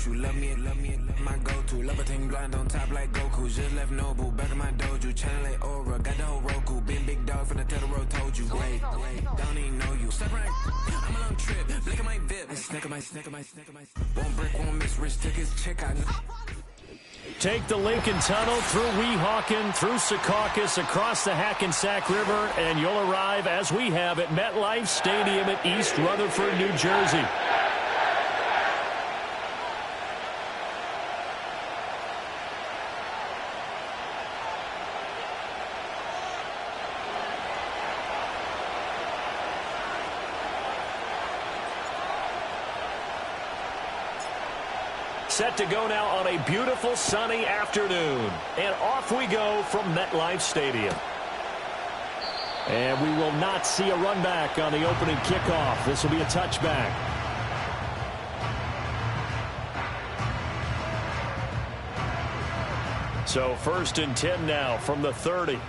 you. Love me, my go-to. Levitating blind on top like Goku. Just left Noble, back in my dojo. Channel like Aura, got the whole Roku. Been big dog from the Tether Road, told you. Wait, don't even know you. Step right, I'm a long trip. Blick at my VIP. Snicker my. Won't break, won't miss. Rich tickets, check out. Take the Lincoln Tunnel through Weehawken, through Secaucus, across the Hackensack River, and you'll arrive, as we have, at MetLife Stadium at East Rutherford, New Jersey. Set to go now on a beautiful sunny afternoon. And off we go from MetLife Stadium. And we will not see a run back on the opening kickoff. This will be a touchback. So 1st and 10 now from the 30.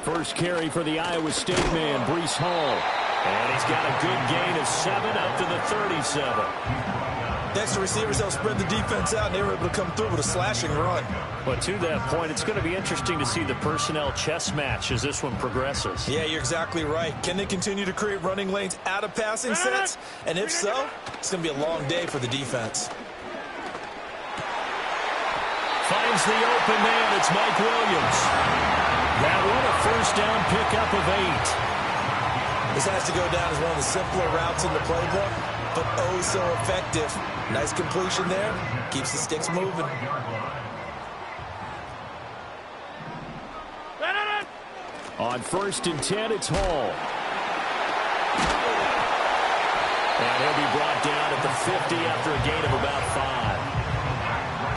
First carry for the Iowa State man, Breece Hall. And he's got a good gain of 7 up to the 37. Extra receivers help spread the defense out, and they were able to come through with a slashing run. But to that point, it's going to be interesting to see the personnel chess match as this one progresses. Yeah, you're exactly right. Can they continue to create running lanes out of passing sets? And if so, it's going to be a long day for the defense. Finds the open man. It's Mike Williams. That one a first down pickup of 8. This has to go down as one of the simpler routes in the playbook, but oh so effective. Nice completion there. Keeps the sticks moving. On 1st and 10, it's Hall. And he'll be brought down at the 50 after a gain of about 5.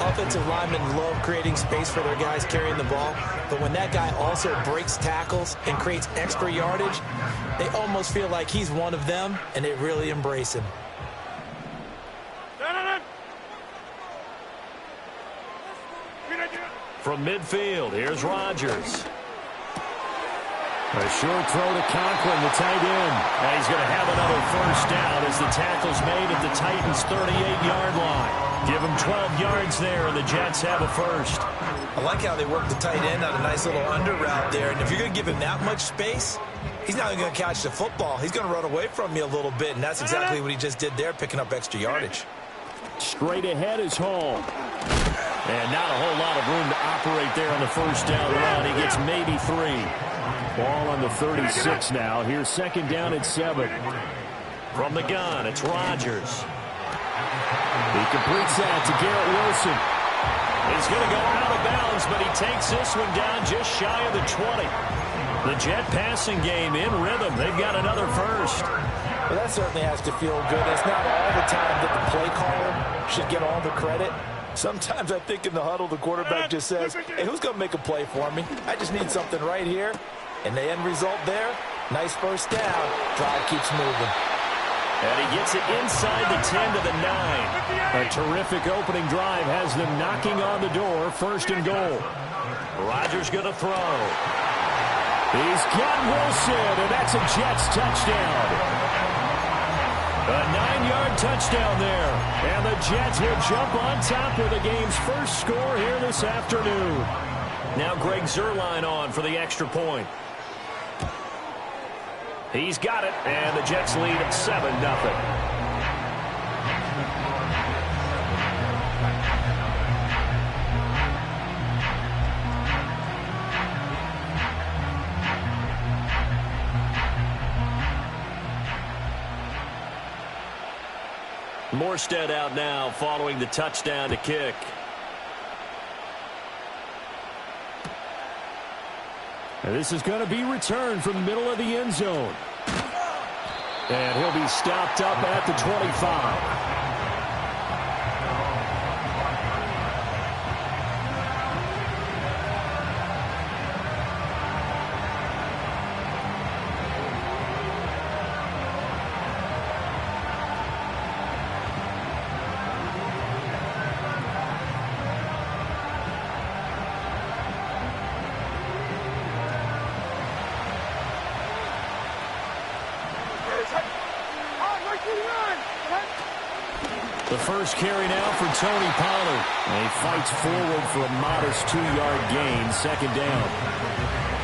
Offensive linemen love creating space for their guys carrying the ball, but when that guy also breaks tackles and creates extra yardage, they almost feel like he's one of them, and they really embrace him. From midfield, here's Rodgers. A short throw to Conklin, the tight end. And he's going to have another first down as the tackle's made at the Titans' 38-yard line. Give him 12 yards there, and the Jets have a first. I like how they work the tight end on a nice little under route there. And if you're going to give him that much space, he's not even going to catch the football. He's going to run away from you a little bit, and that's exactly what he just did there, picking up extra yardage. Straight ahead is Hall. And not a whole lot of room to operate there on the first down run. He gets maybe 3. Ball on the 36 now. Here's 2nd down at 7. From the gun, it's Rodgers. He completes that to Garrett Wilson. He's going to go out of bounds, but he takes this one down just shy of the 20. The Jet passing game in rhythm. They've got another first. Well, that certainly has to feel good. It's not all the time that the play caller should get all the credit. Sometimes I think in the huddle, the quarterback just says, hey, who's going to make a play for me? I just need something right here. And the end result there, nice first down. Drive keeps moving. And he gets it inside the 10 to the 9. A terrific opening drive has them knocking on the door. 1st and goal. Rodgers going to throw. He's got Wilson, and that's a Jets touchdown. A 9-yard touchdown there. And the Jets will jump on top with the game's first score here this afternoon. Now Greg Zuerlein on for the extra point. He's got it, and the Jets lead 7-0. Morstead out now following the touchdown to kick. And this is going to be returned from the middle of the end zone. And he'll be stopped up at the 25. The first carry now for Tony Pollard. And he fights forward for a modest 2-yard gain, second down.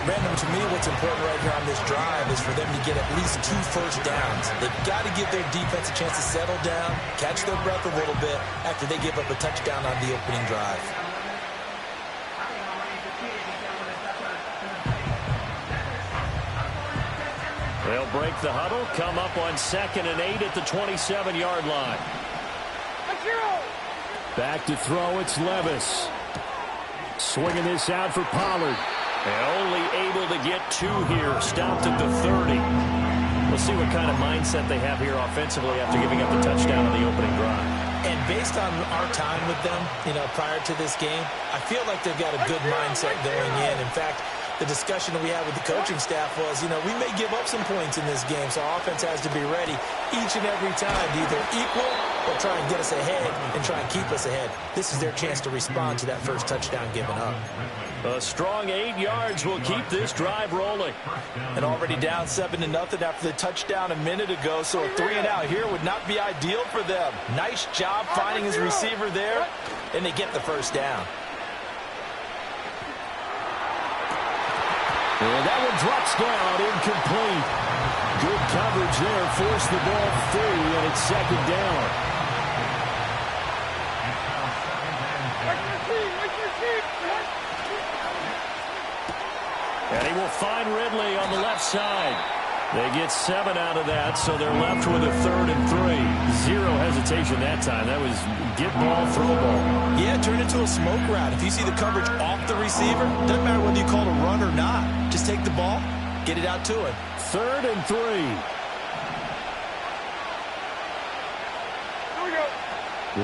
Brandon, to me, what's important right here on this drive is for them to get at least 2 first downs. They've got to give their defense a chance to settle down, catch their breath a little bit after they give up a touchdown on the opening drive. They'll break the huddle, come up on 2nd and 8 at the 27-yard line. Back to throw, it's Levis. Swinging this out for Pollard. And only able to get 2 here, stopped at the 30. We'll see what kind of mindset they have here offensively after giving up the touchdown on the opening drive. And based on our time with them, prior to this game, I feel like they've got a good mindset going in. In fact, the discussion that we had with the coaching staff was, we may give up some points in this game, so our offense has to be ready each and every time to either equal or try and get us ahead and try and keep us ahead. This is their chance to respond to that first touchdown given up. A strong 8 yards will keep this drive rolling. And already down 7-0 after the touchdown a minute ago, so a 3-and-out here would not be ideal for them. Nice job finding his receiver there, and they get the first down. And that one drops down, incomplete. Good coverage there, forced the ball free, and it's second down. And he will find Ridley on the left side. They get 7 out of that, so they're left with a 3rd and 3. Zero hesitation that time. That was get ball, throw ball. Yeah, turn into a smoke route. If you see the coverage off the receiver, doesn't matter whether you call it a run or not. Just take the ball, get it out to him. 3rd and 3. Here we go.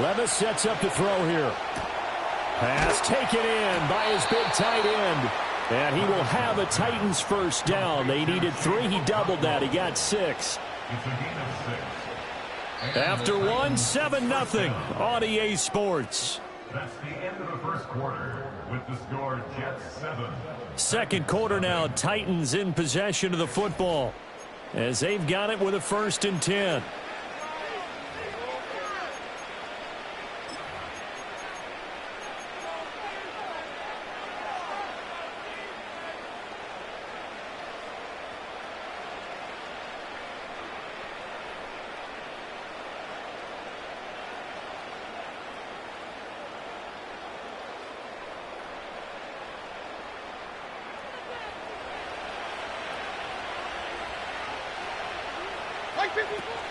Levis sets up to throw here. Pass taken in by his big tight end. And he will have a Titans first down. They needed 3. He doubled that. He got 6. After 1, 7-0 on EA Sports. That's the end of the first quarter with the score Jets 7. Second quarter now. Titans in possession of the football as they've got it with a 1st and 10.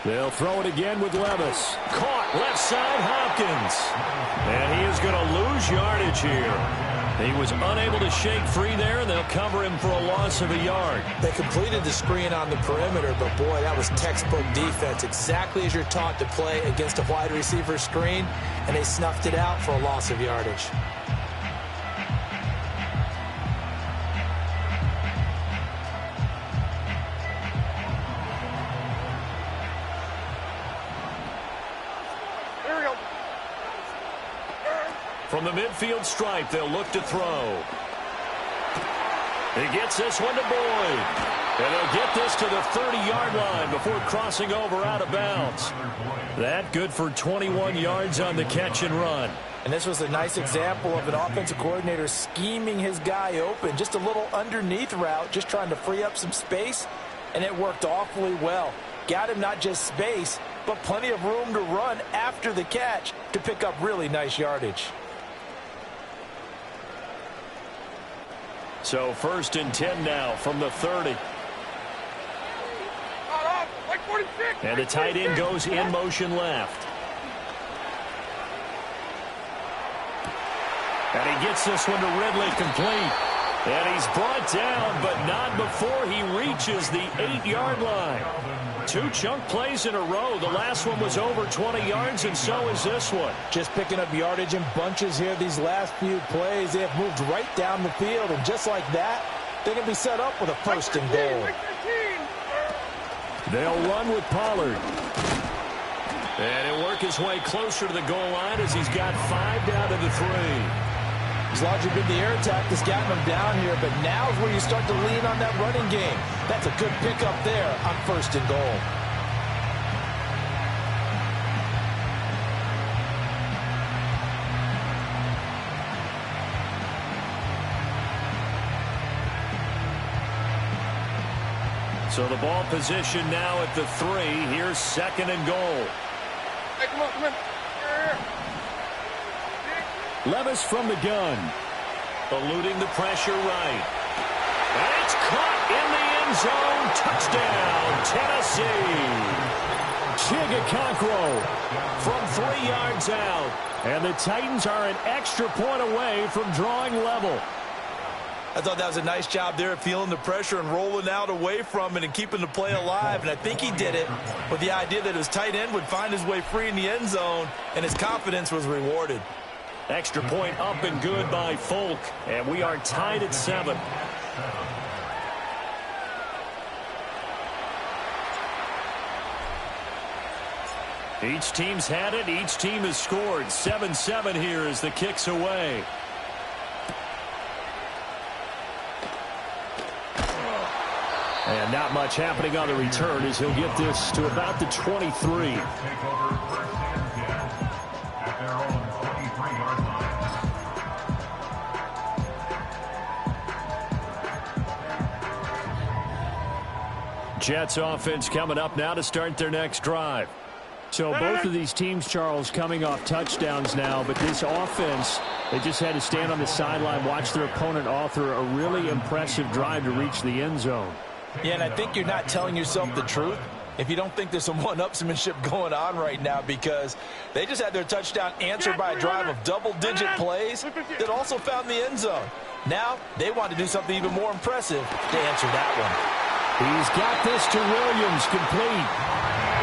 They'll throw it again with Levis. Caught left side, Hopkins. And he is going to lose yardage here. He was unable to shake free there, and they'll cover him for a loss of a yard. They completed the screen on the perimeter, but boy, that was textbook defense. Exactly as you're taught to play against a wide receiver screen, and they snuffed it out for a loss of yardage. From the midfield stripe, they'll look to throw. He gets this one to Boyd. And they'll get this to the 30-yard line before crossing over out of bounds. That good for 21 yards on the catch and run. And this was a nice example of an offensive coordinator scheming his guy open. Just a little underneath route, just trying to free up some space. And it worked awfully well. Got him not just space, but plenty of room to run after the catch to pick up really nice yardage. So 1st and 10 now from the 30. And the tight end goes in motion left. And he gets this one to Ridley complete. And he's brought down, but not before he reaches the 8-yard line. 2 chunk plays in a row. The last one was over 20 yards, and so is this one. Just picking up yardage in bunches here these last few plays. They have moved right down the field, and just like that, they're going to be set up with a 1st and goal. They'll run with Pollard. And he'll work his way closer to the goal line as he's got 5 down to the 3. It's largely been the air attack that's gotten them down here, but now is where you start to lean on that running game. That's a good pickup there on 1st and goal. So the ball position now at the 3. Here's 2nd and goal. Hey, come on. Levis from the gun. Eluding the pressure right. And it's caught in the end zone. Touchdown, Tennessee. Chigakonkwo from 3 yards out. And the Titans are an extra point away from drawing level. I thought that was a nice job there of feeling the pressure and rolling out away from it and keeping the play alive. And I think he did it with the idea that his tight end would find his way free in the end zone, and his confidence was rewarded. Extra point up and good by Folk. And we are tied at 7. Each team's had it. Each team has scored. 7-7 here as the kick's away. And not much happening on the return as he'll get this to about the 23. Take over 1st and 10 at their own 23-yard line. Jets offense coming up now to start their next drive. So both of these teams, Charles, coming off touchdowns now, but this offense, they just had to stand on the sideline, watch their opponent author a really impressive drive to reach the end zone. Yeah, and I think you're not telling yourself the truth if you don't think there's some one-upsmanship going on right now, because they just had their touchdown answered by a drive of double-digit plays that also found the end zone. Now they want to do something even more impressive to answer that one. He's got this to Williams, complete.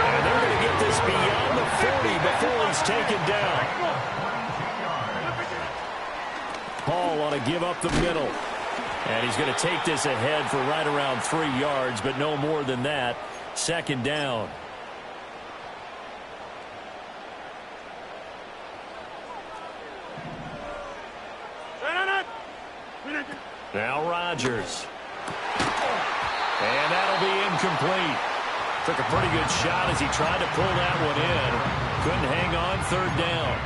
And they're going to get this beyond the 40 before he's taken down. Hall on a give up the middle. And he's going to take this ahead for right around 3 yards, but no more than that. 2nd down. Now Rodgers. And that'll be incomplete. Took a pretty good shot as he tried to pull that one in. Couldn't hang on. 3rd down.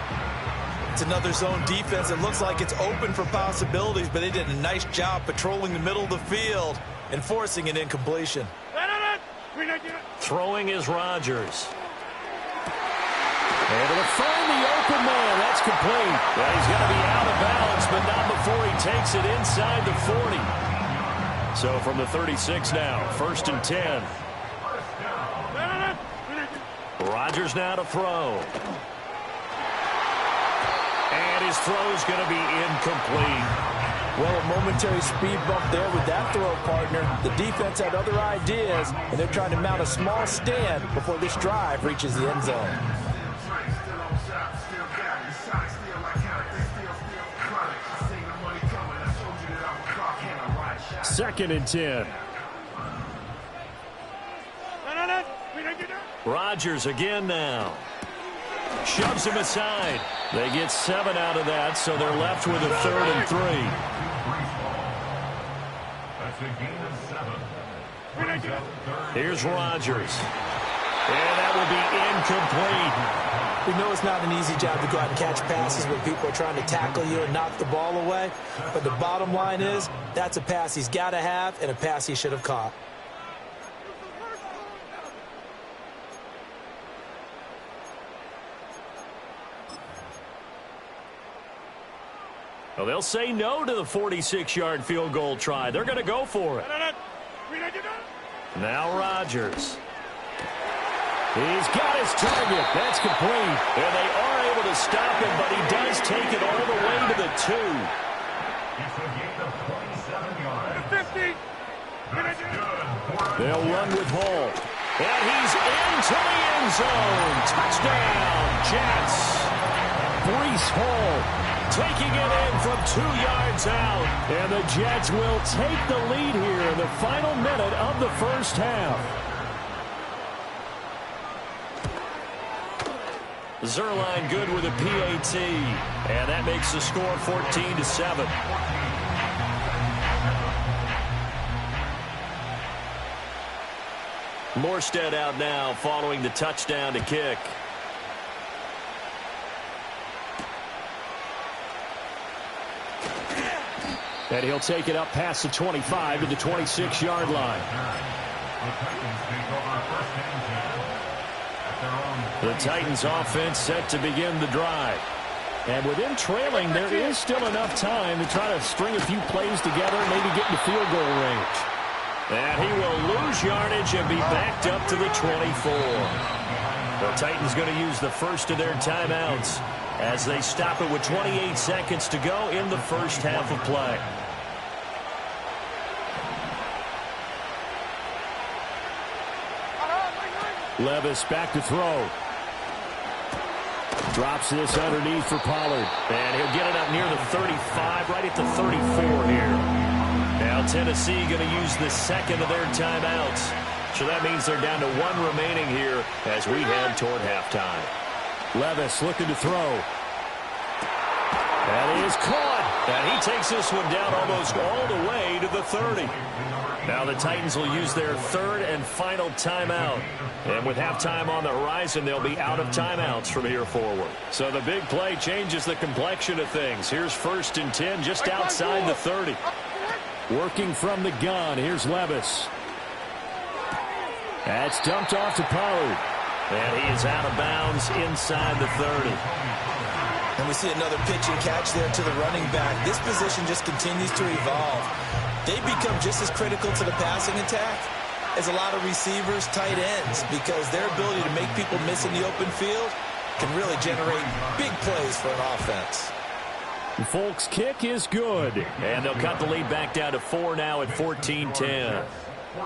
It's another zone defense. It looks like it's open for possibilities, but they did a nice job patrolling the middle of the field and forcing an incompletion. Throwing is Rodgers. Able to find the open man. That's complete. Well, he's got to be out of bounds, but not before he takes it inside the 40. So from the 36 now, 1st and 10. Rodgers now to throw. And his throw's going to be incomplete. Well, a momentary speed bump there with that throw, partner. The defense had other ideas, and they're trying to mount a small stand before this drive reaches the end zone. 2nd and 10. Rodgers again now. Shoves him aside. They get 7 out of that, so they're left with a 3rd and 3. That's a gain of 7. Here's Rodgers. And that will be incomplete. We know it's not an easy job to go out and catch passes when people are trying to tackle you and knock the ball away. But the bottom line is, that's a pass he's got to have and a pass he should have caught. Well, they'll say no to the 46-yard field goal try. They're going to go for it. Now Rodgers. He's got his target. That's complete. And they are able to stop him, but he does take it all the way to the 2. It's a gain of 27 yards. 50. That's good. They'll run with Hall. And he's into the end zone. Touchdown, Jets. Breece Hall taking it in from 2 yards out. And the Jets will take the lead here in the final minute of the first half. Zerline good with a PAT. And that makes the score 14-7. Morstead out now following the touchdown to kick. And he'll take it up past the 25 to the 26-yard line. The Titans offense set to begin the drive. And with him trailing, there is still enough time to try to string a few plays together and maybe get into field goal range. And he will lose yardage and be backed up to the 24. The Titans going to use the first of their timeouts as they stop it with 28 seconds to go in the first half of play. Levis back to throw. Drops this underneath for Pollard. And he'll get it up near the 35, right at the 34 here. Now Tennessee going to use the second of their timeouts. So that means they're down to one remaining here as we head toward halftime. Levis looking to throw. That is caught. And he takes this one down almost all the way to the 30. Now the Titans will use their third and final timeout. And with halftime on the horizon, they'll be out of timeouts from here forward. So the big play changes the complexion of things. Here's 1st and 10 just outside the 30. Working from the gun, here's Levis. That's dumped off to Pollard. And he is out of bounds inside the 30. And we see another pitch and catch there to the running back. This position just continues to evolve. They become just as critical to the passing attack as a lot of receivers, tight ends, because their ability to make people miss in the open field can really generate big plays for an offense. Folk's kick is good. And they'll cut the lead back down to 4 now at 14-10.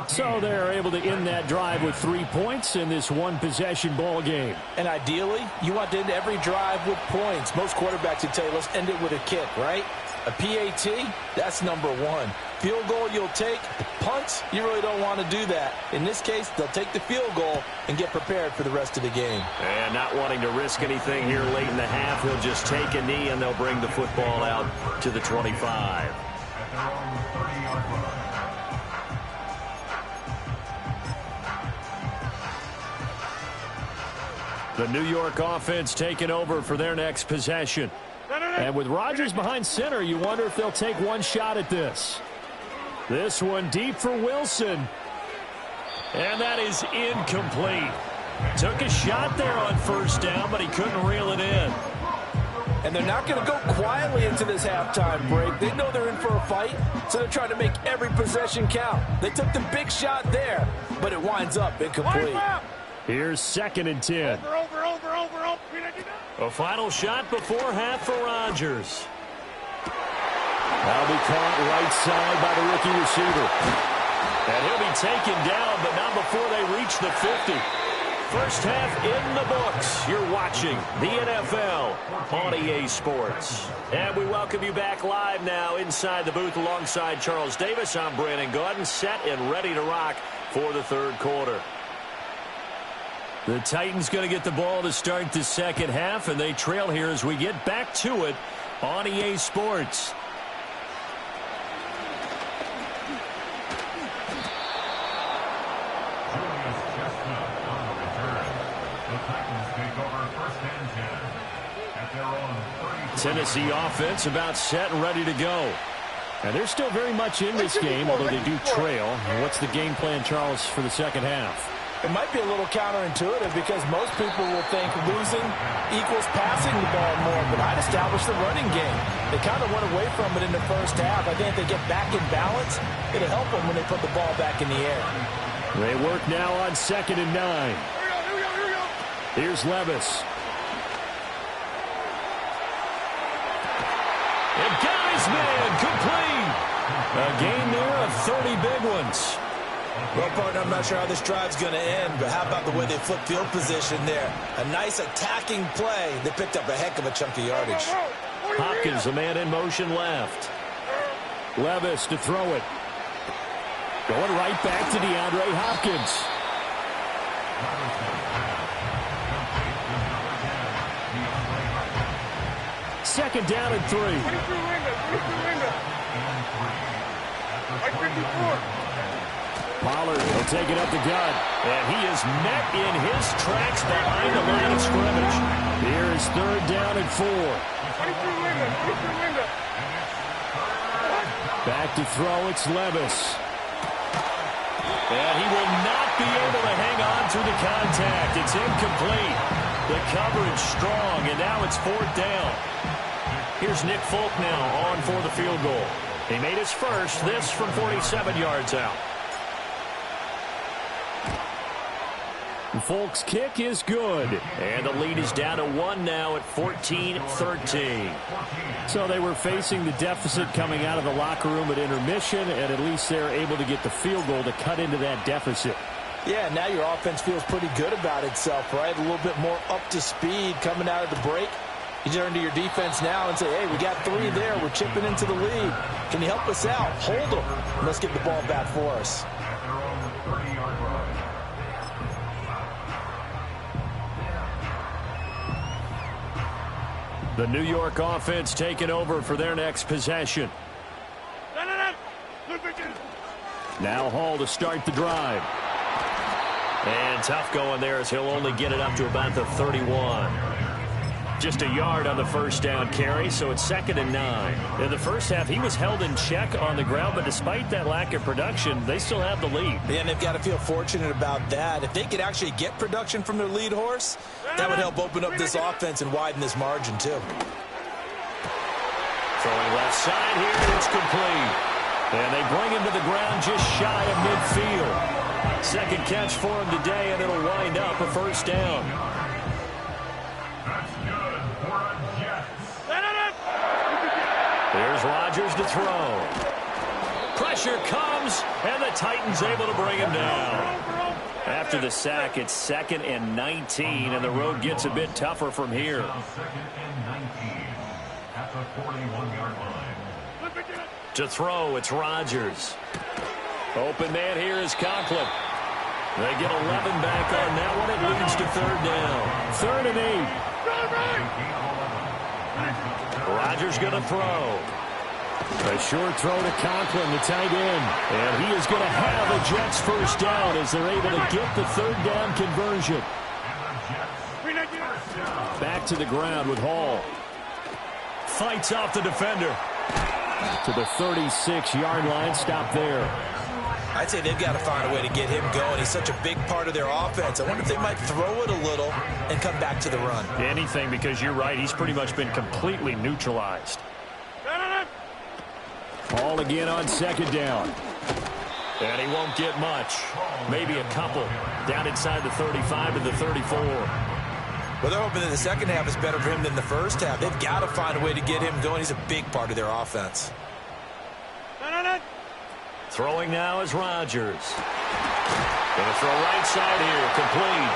So they're able to end that drive with 3 points in this one-possession ball game. And ideally, you want to end every drive with points. Most quarterbacks would tell you, let's end it with a kick, right? A PAT, that's number one. Field goal you'll take. Punts, you really don't want to do that. In this case, they'll take the field goal and get prepared for the rest of the game. And not wanting to risk anything here late in the half, he'll just take a knee and they'll bring the football out to the 25. The New York offense taking over for their next possession. And with Rodgers behind center, you wonder if they'll take one shot at this. This one deep for Wilson. And that is incomplete. Took a shot there on 1st down, but he couldn't reel it in. And they're not going to go quietly into this halftime break. They know they're in for a fight, so they're trying to make every possession count. They took the big shot there, but it winds up incomplete. Here's 2nd and 10. A final shot before half for Rodgers. That'll be caught right side by the rookie receiver. And he'll be taken down, but not before they reach the 50. First half in the books. You're watching the NFL on EA Sports. And we welcome you back live now inside the booth alongside Charles Davis. I'm Brandon Gordon, set and ready to rock for the 3rd quarter. The Titans going to get the ball to start the second half, and they trail here as we get back to it on EA Sports. Tennessee offense about set and ready to go. And they're still very much in this game, although they do trail. What's the game plan, Charles, for the second half? It might be a little counterintuitive because most people will think losing equals passing the ball more, but I'd establish the running game. They kind of went away from it in the first half. I think if they get back in balance, it'll help them when they put the ball back in the air. They work now on 2nd and 9. Here's Levis. And guys, man, complete. A game there of 30 big ones. Well, partner, I'm not sure how this drive's going to end, but how about the way they flip field position there? A nice attacking play. They picked up a heck of a chunk of yardage. Hopkins, a man in motion left. Levis to throw it. Going right back to DeAndre Hopkins. Second down and 3. Pollard will take it up the gut. And he is met in his tracks behind the line of scrimmage. Here is 3rd down and 4. Back to throw, it's Levis. And he will not be able to hang on through the contact. It's incomplete. The coverage strong, and now it's 4th down. Here's Nick Folk now on for the field goal. He made his first, this from 47 yards out. Folk's kick is good, and the lead is down to 1 now at 14-13. So they were facing the deficit coming out of the locker room at intermission, and at least they're able to get the field goal to cut into that deficit. Yeah, now your offense feels pretty good about itself, right? A little bit more up to speed coming out of the break. You turn to your defense now and say, hey, we got 3 there. We're chipping into the lead. Can you help us out? Hold them. And let's get the ball back for us. The New York offense taking over for their next possession. Now Hall to start the drive. And tough going there as he'll only get it up to about the 31. Just a yard on the first down carry, so it's 2nd and 9. In the first half, he was held in check on the ground, but despite that lack of production, they still have the lead. Yeah, and they've got to feel fortunate about that. If they could actually get production from their lead horse, that would help open up this offense and widen this margin, too. Throwing left side here, and it's complete. And they bring him to the ground just shy of midfield. Second catch for him today, and it'll wind up a first down. Here's Rodgers to throw. Pressure comes, and the Titans able to bring him down. After the sack, it's 2nd and 19, and the road gets a bit tougher from here. 2nd and 19 at the 41-yard line. To throw, it's Rodgers. Open man here is Conklin. They get 11 back on that one. It leads to 3rd down. 3rd and 8. Rodgers going to throw. A short throw to Conklin, the tight end. And he is going to have a Jets first down as they're able to get the 3rd down conversion. Back to the ground with Hall. Fights off the defender. To the 36-yard line, stop there. I'd say they've got to find a way to get him going. He's such a big part of their offense. I wonder if they might throw it a little and come back to the run. Anything, because you're right. He's pretty much been completely neutralized. Hall again on 2nd down. And he won't get much. Maybe a couple. Down inside the 35 to the 34. Well, they're hoping that the second half is better for him than the first half. They've got to find a way to get him going. He's a big part of their offense. Throwing now is Rodgers. Going to throw right side here, complete.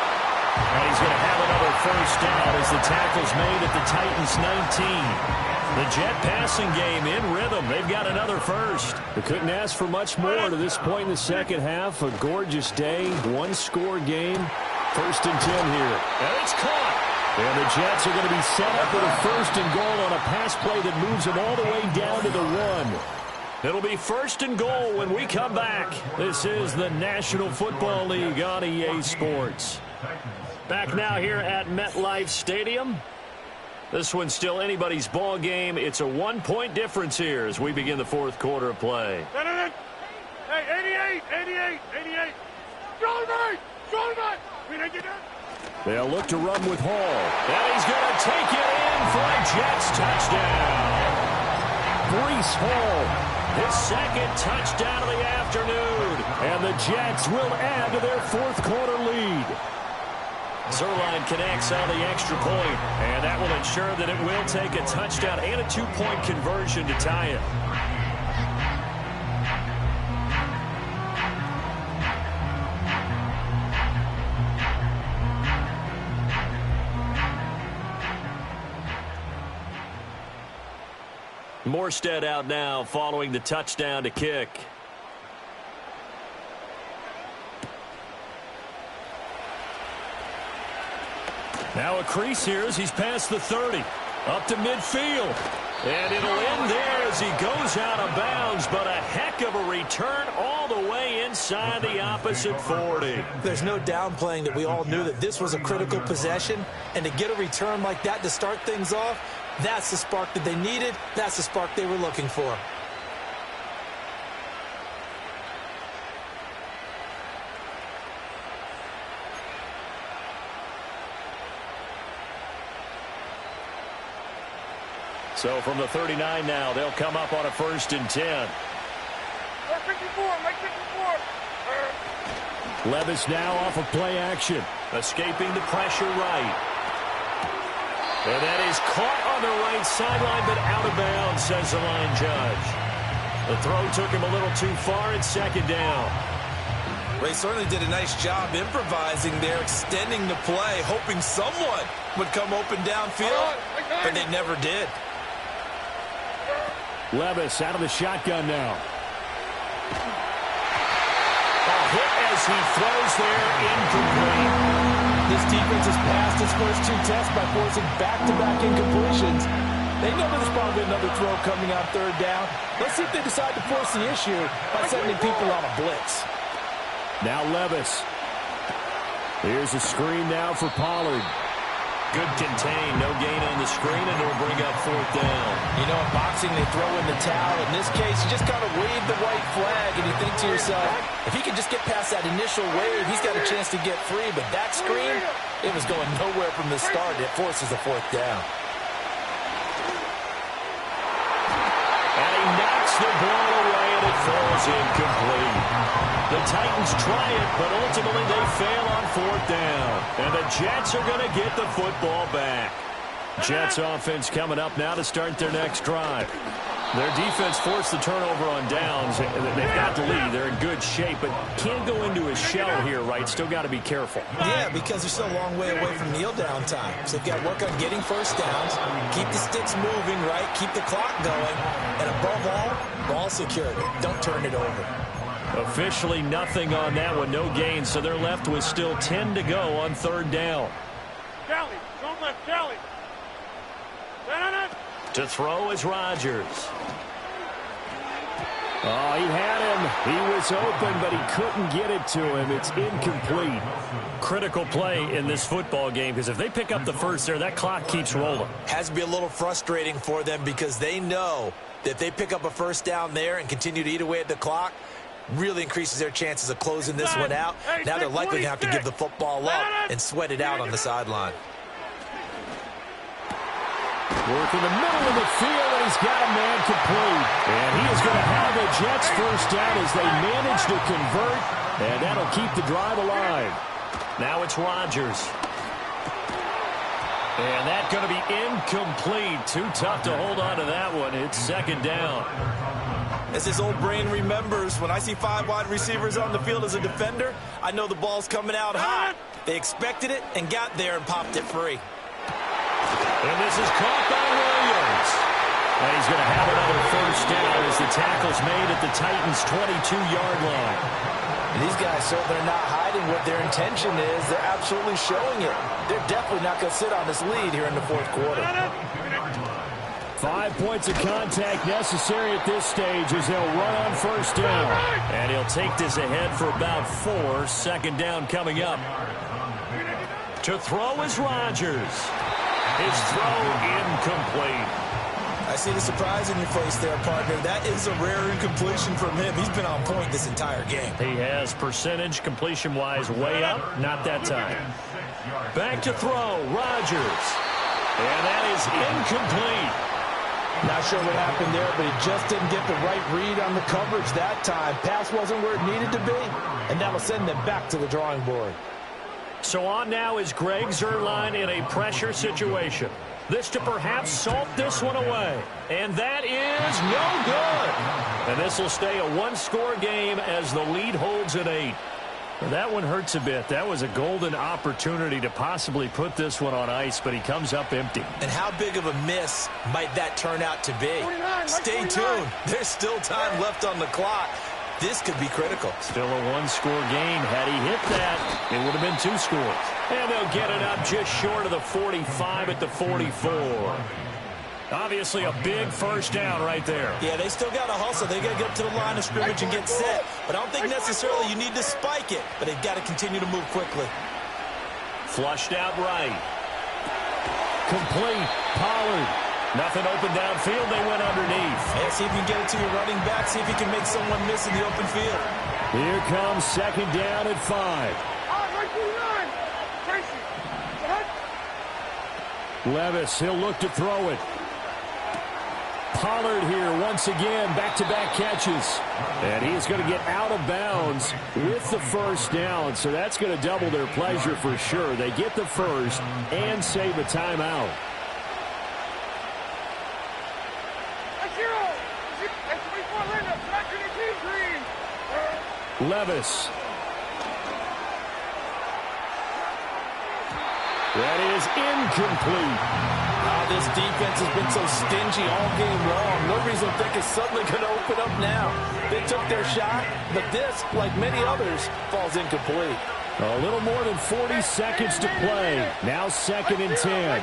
And he's going to have another first down as the tackle's made at the Titans' 19. The Jet passing game in rhythm. They've got another first. They couldn't ask for much more to this point in the second half. A gorgeous day, one-score game. 1st and 10 here. And it's caught. And the Jets are going to be set up with a 1st and goal on a pass play that moves them all the way down to the 1. It'll be 1st and goal when we come back. This is the National Football League on EA Sports. Back now here at MetLife Stadium. This one's still anybody's ball game. It's a 1-point difference here as we begin the 4th quarter of play. Hey, 88. They'll look to run with Hall. And he's going to take it in for a Jets touchdown. Breece Hall. His 2nd touchdown of the afternoon. And the Jets will add to their 4th quarter lead. Zerline connects on the extra point, and that will ensure that it will take a touchdown and a 2-point conversion to tie it. Morstead out now following the touchdown to kick. Now a crease here as he's past the 30. Up to midfield. And it'll end there as he goes out of bounds, but a heck of a return all the way inside the opposite 40. There's no downplaying that we all knew that this was a critical possession, and to get a return like that to start things off, that's the spark that they needed. That's the spark they were looking for. So from the 39 now, they'll come up on a 1st and 10. Make 54. Levis now off of play action. Escaping the pressure right. And that is caught on the right sideline, but out of bounds, says the line judge. The throw took him a little too far. It's 2nd down. Ray certainly did a nice job improvising there, extending the play, hoping someone would come open downfield, but they never did. Levis out of the shotgun now. A hit as he throws there, incomplete. This defense has passed its first 2 tests by forcing back-to-back incompletions. They know there's probably another throw coming on 3rd down. Let's see if they decide to force the issue by sending people on a blitz. Now Levis. Here's a screen now for Pollard. Good contain, no gain on the screen, and it'll bring up 4th down. You know, in boxing, they throw in the towel. In this case, you just kind of wave the white flag, and you think to yourself, if he can just get past that initial wave, he's got a chance to get free. But that screen, it was going nowhere from the start. It forces a 4th down. And he knocks the ball away, and it falls incomplete. The Titans try it, but ultimately they fail on 4th down. And the Jets are going to get the football back. Jets offense coming up now to start their next drive. Their defense forced the turnover on downs. They've got the lead. They're in good shape, but can't go into a shell here, right? Still got to be careful. Yeah, because they're still a long way away from kneel down time. So they've got to work on getting 1st downs, keep the sticks moving, right? Keep the clock going. And above all, ball security. Don't turn it over. Officially nothing on that one, no gain, so they're left with still 10 to go on 3rd down. Kelly, don't left, Kelly. To throw is Rodgers. Oh, he had him. He was open, but he couldn't get it to him. It's incomplete. Critical play in this football game, because if they pick up the first there, that clock keeps rolling. Has to be a little frustrating for them because they know that if they pick up a 1st down there and continue to eat away at the clock, really increases their chances of closing this one out. Now they're likely to have to give the football up and sweat it out on the sideline. Work in the middle of the field, and he's got a man complete. And he is going to have the Jets 1st down as they manage to convert, and that'll keep the drive alive. Now it's Rodgers. And that's going to be incomplete. Too tough to hold on to that one. It's 2nd down. As his old brain remembers, when I see 5 wide receivers on the field as a defender, I know the ball's coming out hot. They expected it and got there and popped it free. And this is caught by Williams. And he's going to have another 1st down as the tackle's made at the Titans' 22-yard line. And these guys certainly are not hiding what their intention is. They're absolutely showing it. They're definitely not going to sit on this lead here in the 4th quarter. 5 points of contact necessary at this stage as they'll run on 1st down. And he'll take this ahead for about 4. 2nd down coming up. To throw is Rodgers. His throw incomplete. I see the surprise in your face there, partner. That is a rare incompletion from him. He's been on point this entire game. He has percentage completion-wise way up. Not that time. Back to throw, Rodgers. And that is incomplete. Not sure what happened there, but he just didn't get the right read on the coverage that time. Pass wasn't where it needed to be, and that'll send them back to the drawing board. So on now is Greg Zuerlein in a pressure situation. This to perhaps salt this one away. And that is no good. And this will stay a 1-score game as the lead holds at 8. Well, that one hurts a bit. That was a golden opportunity to possibly put this one on ice, but he comes up empty. And how big of a miss might that turn out to be? Stay tuned. There's still time left on the clock. This could be critical. Still a 1-score game. Had he hit that, it would have been 2 scores. And they'll get it up just short of the 45 at the 44. Obviously a big 1st down right there. Yeah, they still got to hustle. They got to get up to the line of scrimmage and get set. But I don't think necessarily you need to spike it. But they've got to continue to move quickly. Flushed out right. Complete. Pollard. Nothing open downfield. They went underneath. Hey, see if you can get it to your running back. See if you can make someone miss in the open field. Here comes 2nd down at 5. Levis, he'll look to throw it. Pollard here once again, back-to-back catches. And he's going to get out of bounds with the first down, so that's going to double their pleasure for sure. They get the first and save a timeout. Levis. That is incomplete. This defense has been so stingy all game long. No reason to think it's suddenly going to open up now. They took their shot, but this, like many others, falls incomplete. A little more than 40 seconds to play. Now 2nd and 10.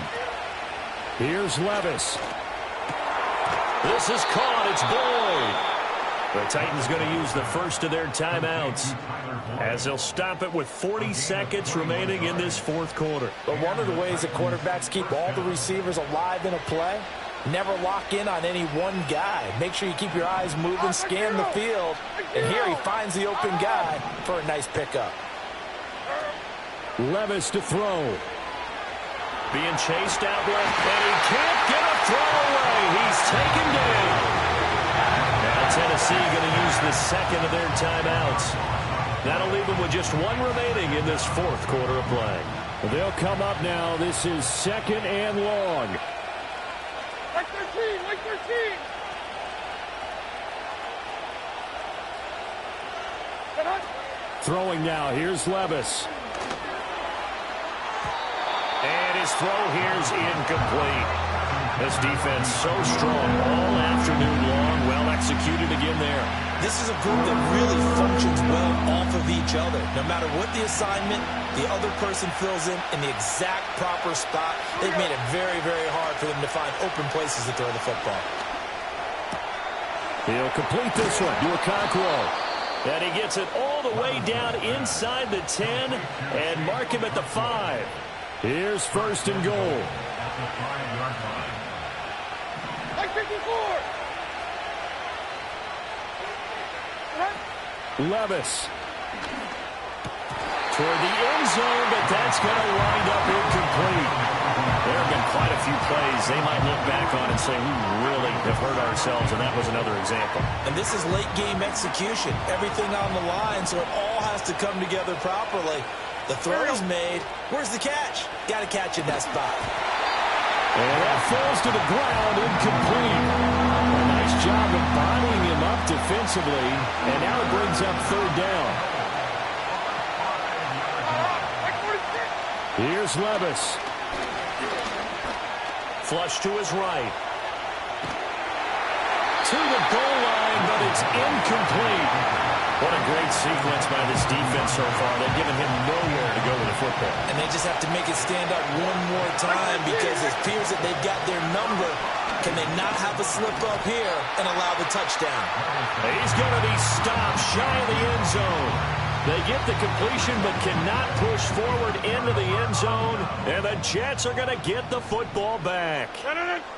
Here's Levis. This is caught. It's Boyd. The Titans going to use the first of their timeouts as they'll stop it with 40 seconds remaining in this fourth quarter. But one of the ways that quarterbacks keep all the receivers alive in a play, never lock in on any one guy. Make sure you keep your eyes moving, scan the field, and here he finds the open guy for a nice pickup. Levis to throw. Being chased out left, and he can't get a throw away. He's taken down. Now Tennessee going to use the second of their timeouts. That'll leave them with just one remaining in this fourth quarter of play. They'll come up now. This is 2nd and long. Like 13, like 13. Throwing now. Here's Levis. And his throw here's incomplete. This defense so strong all afternoon long. Well executed again there. This is a group that really functions well off of each other. No matter what the assignment, the other person fills in the exact proper spot. They've made it very, very hard for them to find open places to throw the football. He'll complete this one to Okonkwo. And he gets it all the way down inside the 10 and mark him at the 5. Here's 1st and goal. Like 54. Levis. Toward the end zone, but that's going to wind up incomplete. There have been quite a few plays they might look back on and say, we really have hurt ourselves, and that was another example. And this is late-game execution. Everything on the line, so it all has to come together properly. The throw is made. Where's the catch? Got to catch in that spot. And that falls to the ground, incomplete. A nice job of bottling him up defensively, and now it brings up 3rd down. Here's Levis. Flush to his right. To the goal line, but it's incomplete. What a great sequence by this defense so far. They've given him nowhere to go with the football. And they just have to make it stand up one more time because it appears that they've got their number. Can they not have a slip up here and allow the touchdown? He's going to be stopped shy of the end zone. They get the completion but cannot push forward into the end zone. And the Jets are going to get the football back.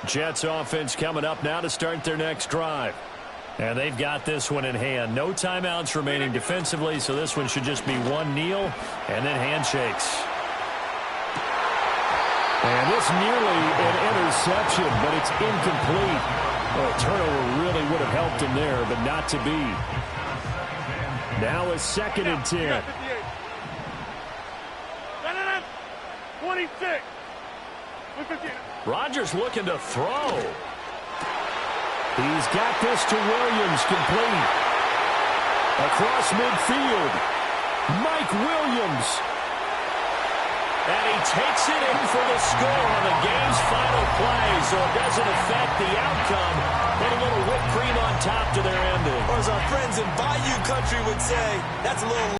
Jets offense coming up now to start their next drive. And they've got this one in hand. No timeouts remaining defensively, so this one should just be one kneel and then handshakes. And this nearly an interception, but it's incomplete. Well, a turnover really would have helped him there, but not to be. Now a 2nd and 10. 26. Rodgers looking to throw. He's got this to Williams, complete. Across midfield, Mike Williams. And he takes it in for the score on the game's final play, so it doesn't affect the outcome. And a little whipped cream on top to their ending. Or as our friends in Bayou Country would say, that's a little